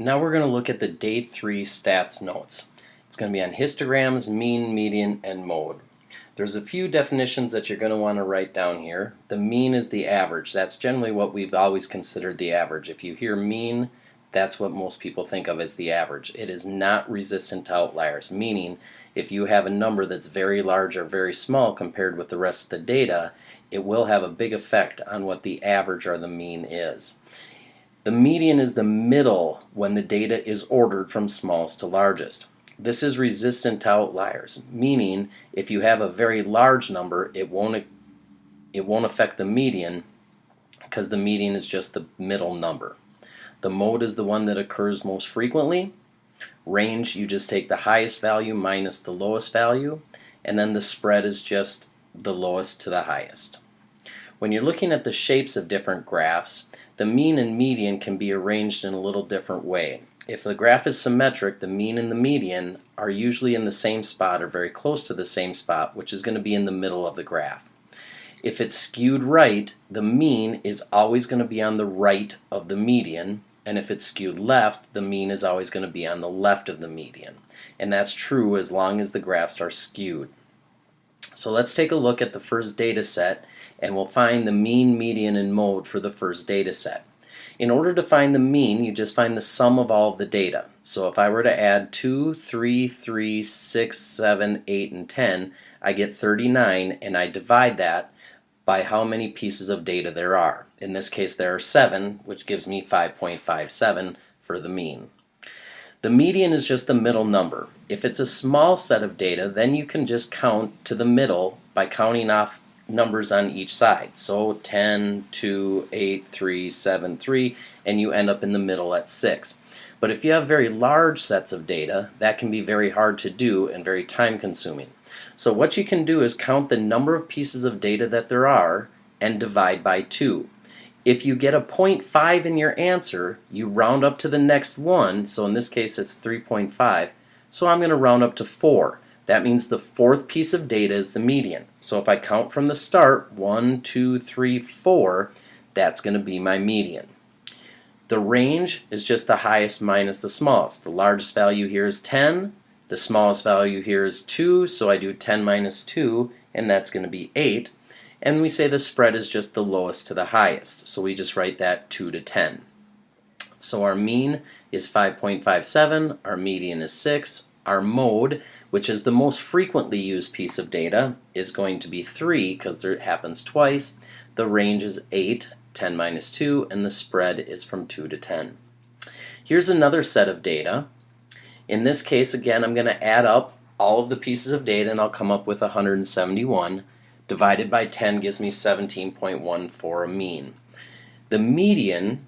Now we're going to look at the Day 3 stats notes. It's going to be on histograms, mean, median, and mode. There's a few definitions that you're going to want to write down here. The mean is the average. That's generally what we've always considered the average. If you hear mean, that's what most people think of as the average. It is not resistant to outliers, meaning if you have a number that's very large or very small compared with the rest of the data, it will have a big effect on what the average or the mean is. The median is the middle when the data is ordered from smallest to largest. This is resistant to outliers, meaning if you have a very large number, it won't affect the median because the median is just the middle number. The mode is the one that occurs most frequently. Range, you just take the highest value minus the lowest value, and then the spread is just the lowest to the highest. When you're looking at the shapes of different graphs, the mean and median can be arranged in a little different way. If the graph is symmetric, the mean and the median are usually in the same spot or very close to the same spot, which is going to be in the middle of the graph. If it's skewed right, the mean is always going to be on the right of the median, and if it's skewed left, the mean is always going to be on the left of the median. And that's true as long as the graphs are skewed. So let's take a look at the first data set, and we'll find the mean, median, and mode for the first data set. In order to find the mean, you just find the sum of all of the data. So if I were to add 2, 3, 3, 6, 7, 8, and 10, I get 39, and I divide that by how many pieces of data there are. In this case there are 7, which gives me 5.57 for the mean. The median is just the middle number. If it's a small set of data, then you can just count to the middle by counting off numbers on each side. So 10, 2, 8, 3, 7, 3, and you end up in the middle at 6. But if you have very large sets of data, that can be very hard to do and very time consuming. So what you can do is count the number of pieces of data that there are and divide by 2. If you get a 0.5 in your answer, you round up to the next one, so in this case it's 3.5, so I'm going to round up to 4. That means the fourth piece of data is the median. So if I count from the start, 1, 2, 3, 4, that's going to be my median. The range is just the highest minus the smallest. The largest value here is 10, the smallest value here is 2, so I do 10 minus 2, and that's going to be 8. And we say the spread is just the lowest to the highest, so we just write that 2 to 10. So our mean is 5.57, our median is 6, our mode, which is the most frequently used piece of data, is going to be 3 because it happens twice. The range is 8, 10 minus 2, and the spread is from 2 to 10. Here's another set of data. In this case, again, I'm going to add up all of the pieces of data and I'll come up with 171. Divided by 10 gives me 17.1 for a mean. The median,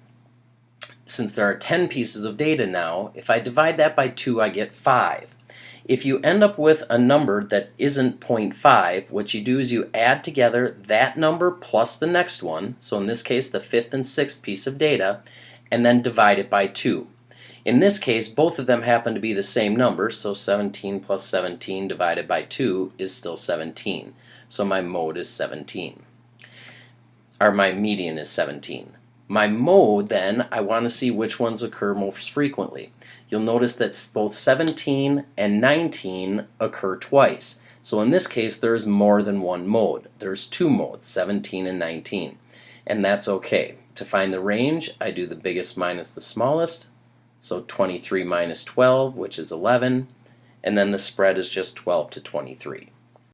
since there are 10 pieces of data now, if I divide that by 2, I get 5. If you end up with a number that isn't 0.5, what you do is you add together that number plus the next one, so in this case the fifth and sixth piece of data, and then divide it by 2. In this case, both of them happen to be the same number, so 17 plus 17 divided by 2 is still 17. So my mode is 17. Or my median is 17. My mode, then, I want to see which ones occur most frequently. You'll notice that both 17 and 19 occur twice. So in this case, there's more than one mode. There's 2 modes, 17 and 19. And that's okay. To find the range, I do the biggest minus the smallest. So 23 minus 12, which is 11. And then the spread is just 12 to 23.